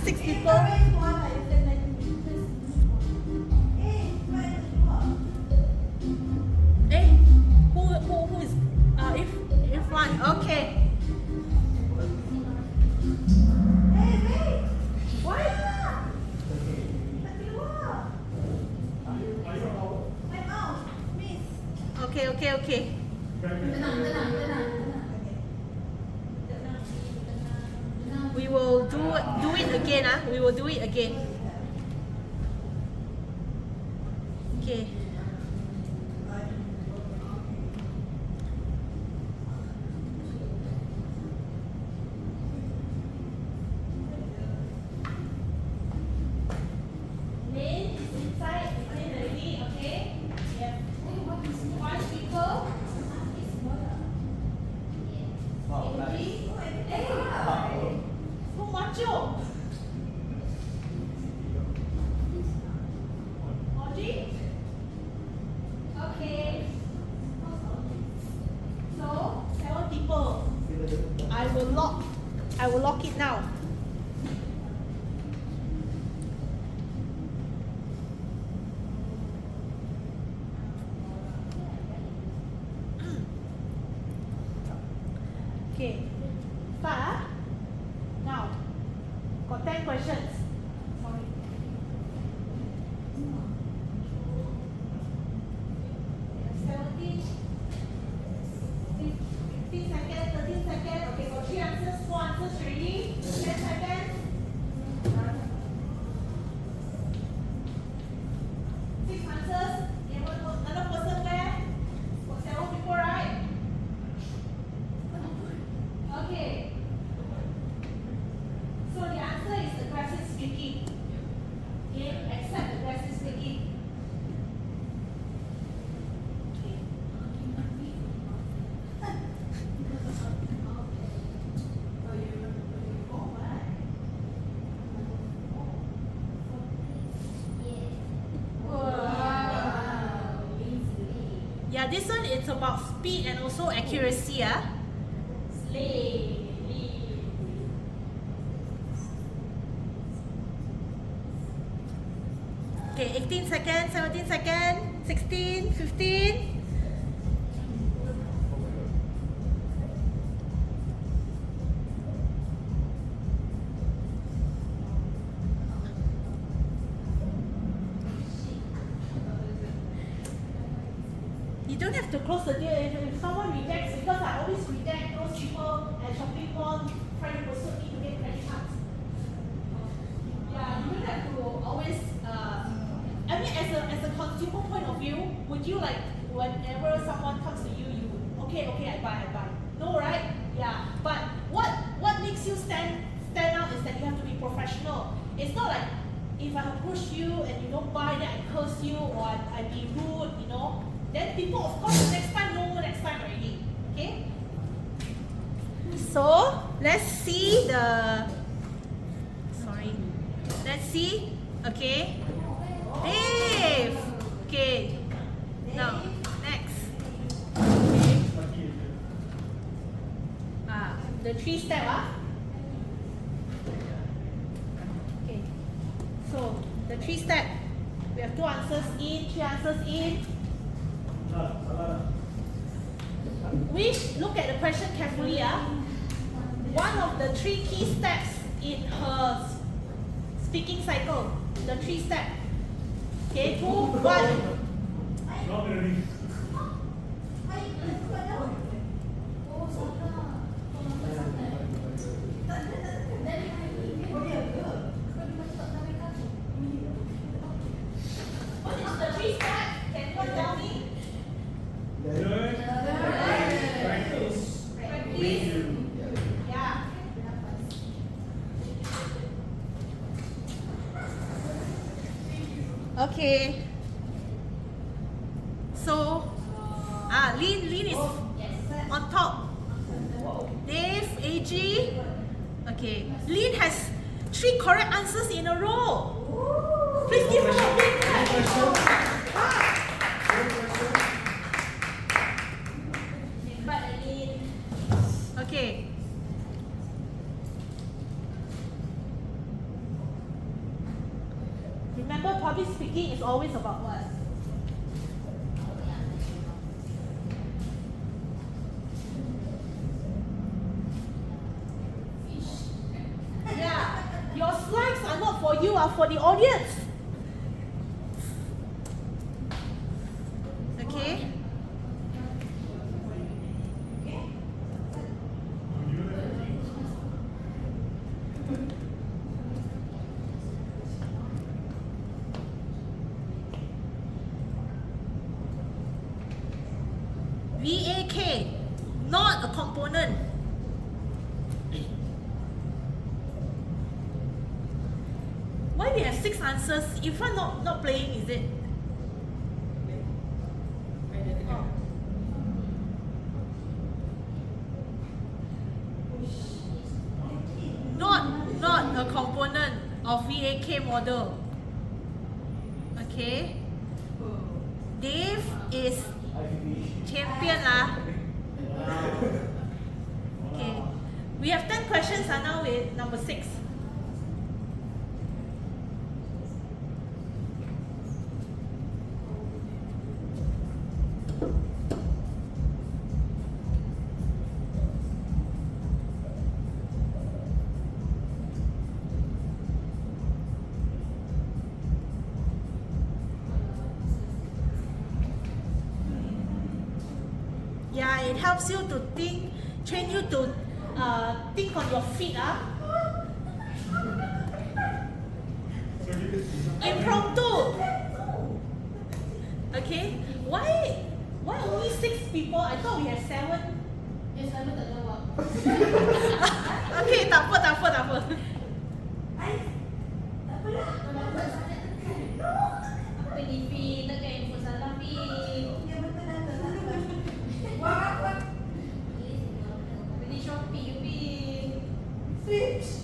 6 Eh, people. kau main semua lah, you can like- Eh, main semua. Eh, who is if one? Okay. Eh, wait. Why? Tak keluar. Are you out? My mouse, miss. Okay. Tenang. We will do it again. We will do it again. Okay. Lane is inside. Lane already. Okay. Yeah. One speaker. Who macho? Audrey? Okay. So, 7 people. I will lock it now. Okay. Start. Now, got 10 questions. Sorry. Yeah, this one it's about speed and also accuracy. Okay, 18 seconds, 17 seconds, 16, 15. You don't have to close the deal if someone rejects, because I always reject those people at shopping mall trying to persuade me to get credit cards. Yeah, you don't have to always. I mean, as a consumer point of view, would you like whenever someone comes to you, okay, I buy. No, right? Yeah. But what makes you stand out is that you have to be professional. It's not like if I approach you and you don't buy, then I curse you or I be rude, you know. Then people, of course, next time already. Okay? So, let's see let's see. Okay. Dave! Okay. Now, next. Okay. The 3-step, Okay. So, the 3-step. We have 2 answers in, 3 answers in. We look at the question carefully. One of the 3 key steps in her speaking cycle, the 3-step. Okay, 2, 1. Not really. What is the 3-step? Can you tell me? Good. Practice. Practice. Yeah. Okay. So, Lin is on top. Dave, AG. Okay. Lin has 3 correct answers in a row. Please give her a big clap. Okay. public speaking is always about what? Yeah, your slides are not for you, are for the audience. Okay? VAK, not a component. Why we have 6 answers? In front not playing, is it? Oh. Not a component of VAK model. Okay. Dave is champion lah. Okay. We have 10 questions now with number 6. Yeah, it helps you to think, train you to think on your feet. Impromptu. Okay, why only 6 people? I thought we have 7. Selalu tak jawab. Okay, tak apa. Apa ni, Pi? Takkan info salah, Pi. Beli Shopee, Pi. Switch.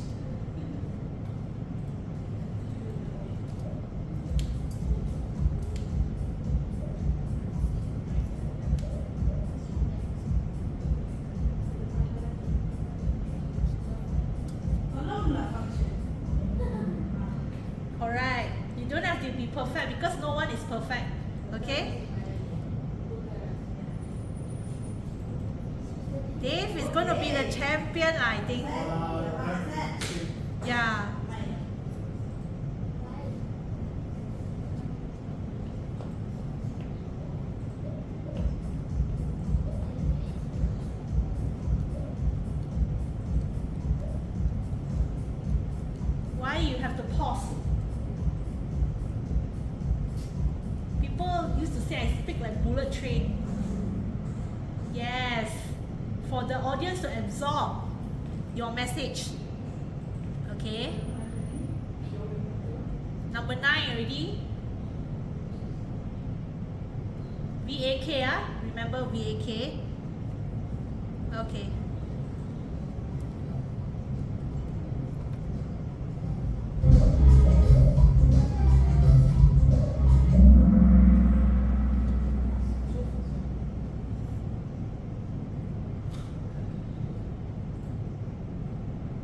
Alright, you don't have to be perfect because no one is perfect. Okay? Dave is going to be the champion, I think. Yeah. Why you have to pause? People used to say I speak like bullet train. Yes. For the audience to absorb your message. Okay. Number 9 already. VAK, remember VAK? Okay.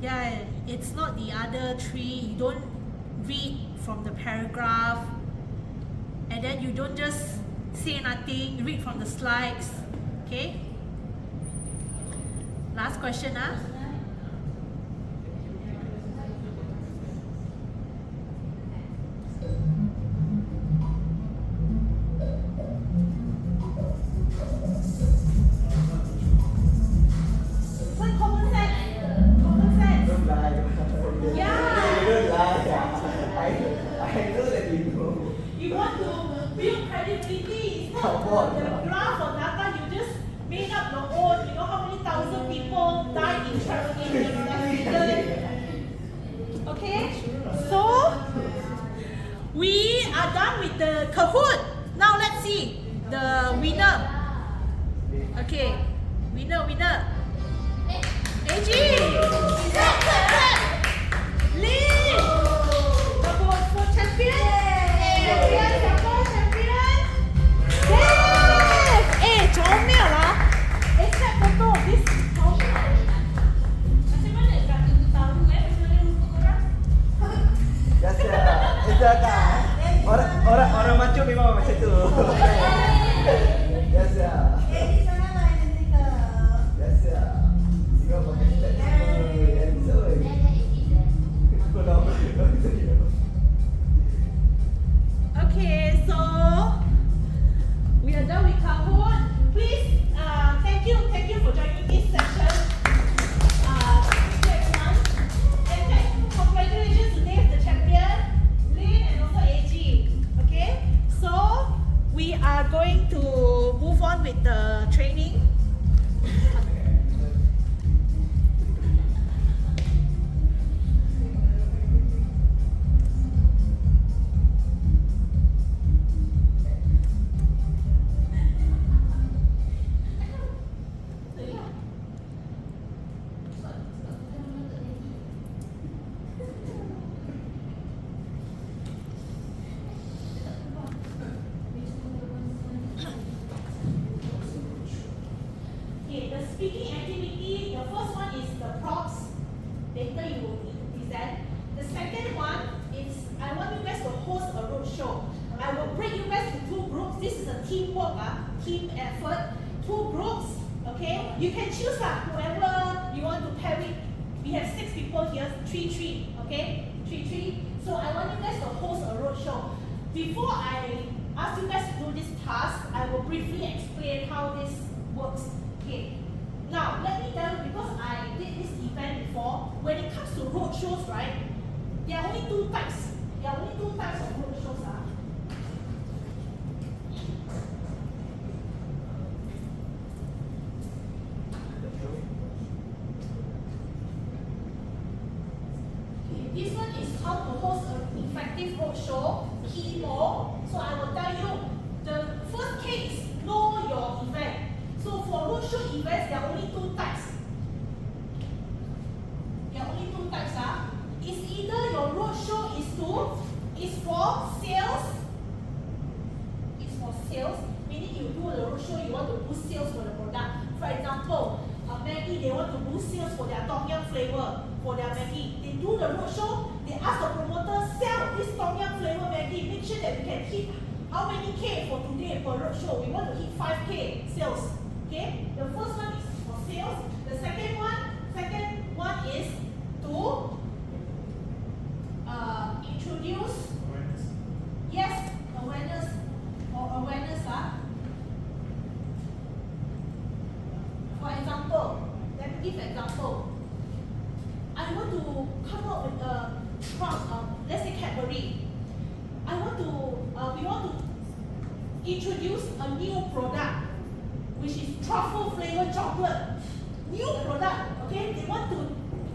Yeah, it's not the other 3. You don't read from the paragraph and then you don't just say nothing, you read from the slides. Okay? Last question, Some common sense. Common sense. Don't lie. Yeah. You don't lie. I know that you know. You want to build credibility. It's Come not on. the graph or data you just made up your own. You know how many thousand people died in accident. Okay? So we are done with the Kahoot. Now let's see the winner. Okay. Winner. AG! Lin! Number 4 champion! Champion! Dave! Comel lah! Except photo of this comel. Macam mana Kak Tutu tahu macam mana rupa korang? Biasa. Itu kan. Orang team effort, 2 groups, okay? You can choose whoever you want to pair with. We have 6 people here, 3-3, okay? 3-3. So I want you guys to host a roadshow. Before I ask you guys to do this task, I will briefly explain how this works. Okay. Now, let me tell you, because I did this event before, when it comes to roadshows, right, there are only 2 types. There are only 2 types of roadshows. This one is how to host an effective roadshow, keynote. So I will tell you, the first case, know your event. So for roadshow events, there are only 2 types. There are only 2 types. It's either your roadshow is for sales. It's for sales, meaning you do the roadshow, you want to boost sales for the product. For example, Maggie, they want to boost sales for their Tom Yum flavor, for their Maggie. They do the roadshow, they ask the promoter, sell this Tom Yum flavor Maggie, make sure that we can hit how many K for today per roadshow. We want to hit 5K sales. Okay? The first one is for sales. The second one is to introduce Awareness. yes, awareness. For example, let me give an example. I want to come up with let's say Cadbury. We want to introduce a new product, which is truffle flavored chocolate. New product, okay? They want to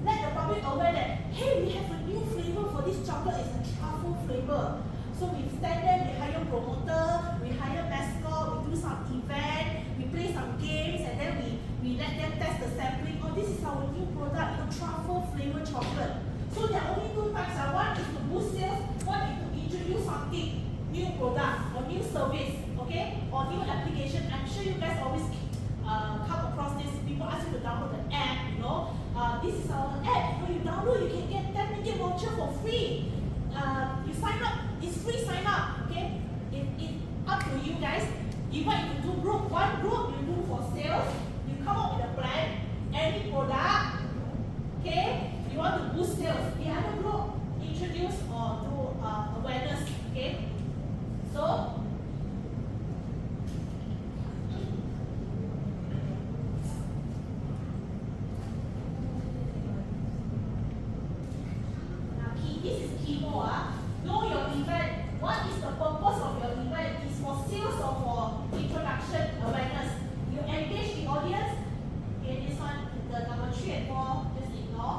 let the public aware that, hey, we have a new flavor for this chocolate, it's a truffle flavor. So we stand there, we hire promoter, we hire mascot, we do some event, we play some games, and then we let them test the sampling. Oh, this is our new product, truffle flavored chocolate. So there are only 2 types. One is to boost sales, one is to introduce something, new product or new service, okay, or new application. I'm sure you guys always come across this. People ask you to download the app, you know. This is our app. When you download, you can get 10 ringgit voucher for free. You sign up, it's free sign up, okay? It's up to you guys. You want to do group. One group you do for sales. You come up with a plan, any product, okay? You want to boost sales. The other group introduce or do awareness, okay? So this is keynote. Know your event. What is the purpose of your event? Is for sales or for introduction, awareness? You engage the audience. Okay, this one, the number 3 and 4, just ignore.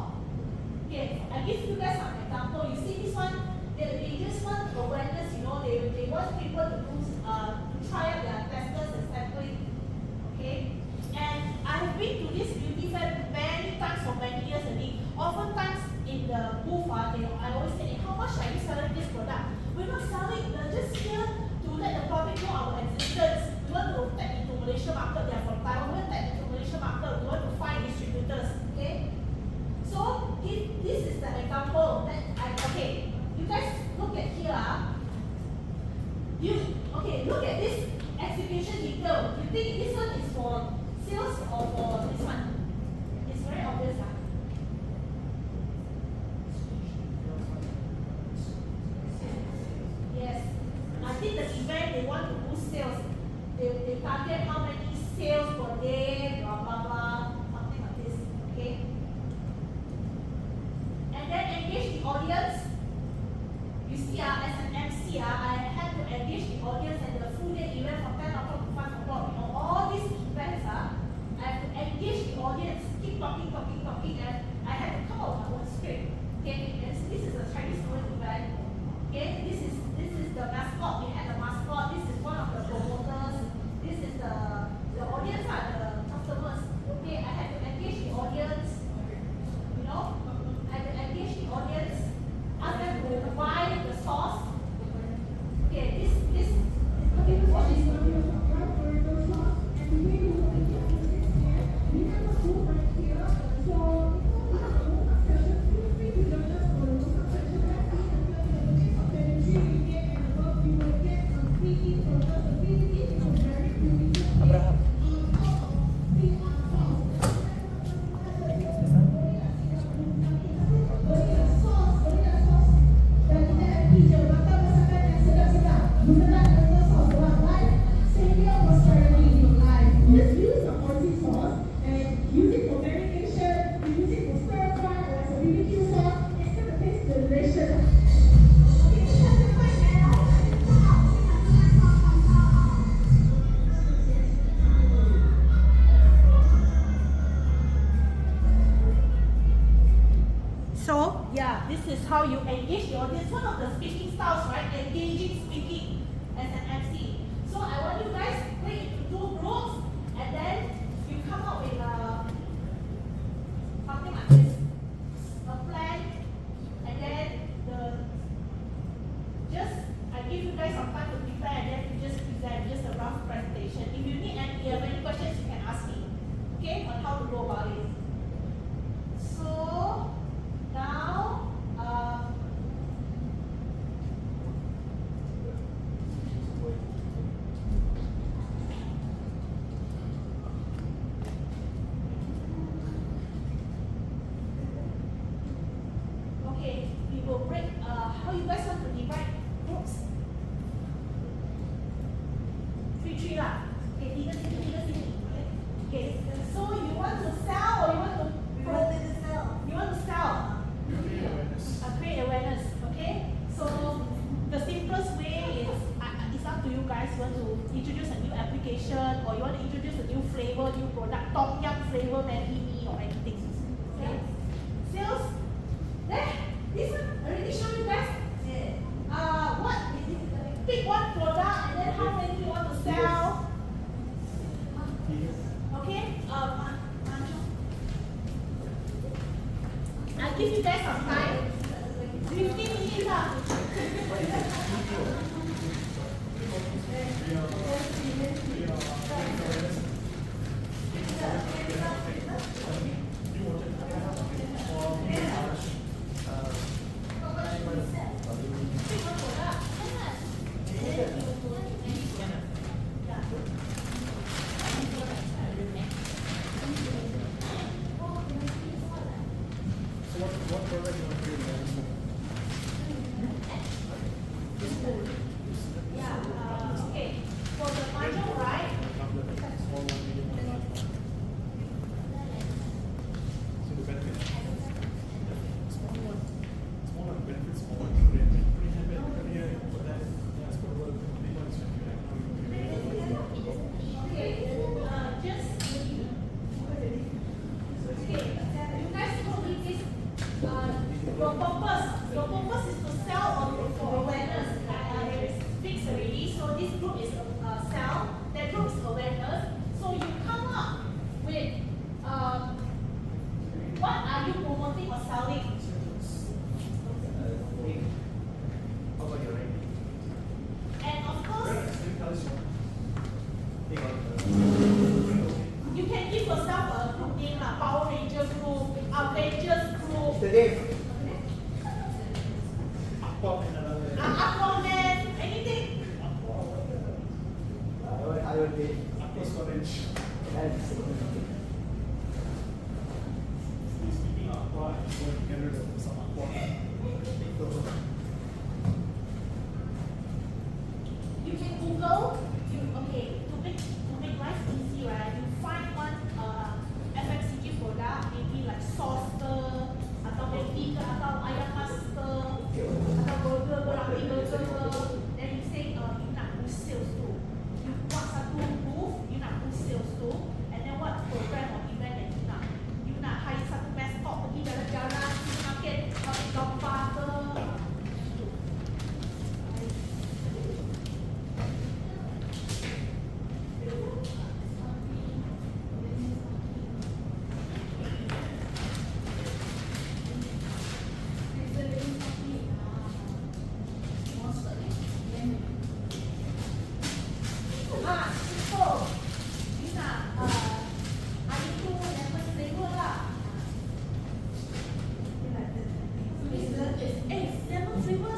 Okay, I give you guys some example. You see this one, they just want awareness, you know, they want people to do to try out their testers and sampling. Okay? And I have been to this beauty fair many times for many years already. Oftentimes in the booth, I always say, hey, how much are you selling this product? We're not selling, we're just here to let the public know our existence. We want to tap into Malaysia market, they are from Taiwan, we want to tap into Malaysia market, we want to find distributors. Okay? So this is the example that okay, you guys look at here. Look at this execution detail. You think this one is for sales or for this one? It's very obvious. Yes. I think the event they want to boost sales. They target how many sales per day, blah blah blah, something like this. Okay. And then engage the audience. You see, as an MC, I had to engage the audience at the full day event from 10 o'clock to 5 o'clock. You know, all these events, I have to engage the audience, keep talking, and I had to come up with my own script. Okay, this is a Chinese New Year event. Okay, this is the mascot. We had the mascot. This is one of the promoters. This is the audience, the customers. Okay, I had to engage the audience. You know, I had to engage the audience. Ask them to buy the sauce. Okay, okay, watch this. Yeah, this is how you engage the audience. One of the speaking styles, right? Engaging speaking as an MC. So I want you guys to break into 2 groups, and then you come up with something like this, a plan, and then I give you guys some time to prepare, and then you just present just a rough presentation. If you have any questions, you can ask me, okay, on how to go about it. So now, okay, we will break. How you guys want to divide groups? 3 lah. Okay, tiga sini. Okay, so you want to sell or you want to? You want to sell? Create awareness. Okay. So the simplest way is it's up to you guys. You want to introduce a new application or you want to introduce a new flavor, new product, Tom Yum flavor, Maggi mee or anything. Okay. Sales. There. This one already show you guys. What? Pick one product and then how many you want to sell. Okay. I'll give you guys some time. 15 minutes lah. What product you want to create? Yeah. Okay. For the mahjong, right? Small one, medium one, large one. So the benefit. Small one benefits small one. Put it here, put that. Yeah, it's good work. Big one is like Okay. Just. Okay. You guys know this. Your purpose is to sell or for awareness. There is fixed already. So this group is sell. That group is awareness. So you come up with what are you promoting or selling? How about your ranking? And of course, you can give yourself a group name, like Power Ranger group, Avengers group, Mr. Dave. Aquaman, anything. I will be. Aqua storage. Speaking of aqua, I'm going to get rid of some aqua. You can Google. Okay, to make life easy, right? You find one FMCG product, maybe like saucer, atau McD ke, atau ayam master, atau burger, rami burger ke. Then you say you nak boost sales tu. You buat satu booth, you nak boost sales tu. And then what program or event that you nak hire satu mascot pergi jalan-jalan, market gambar ke. Simple. You nak hari tu lemon flavor lah. Lemon flavor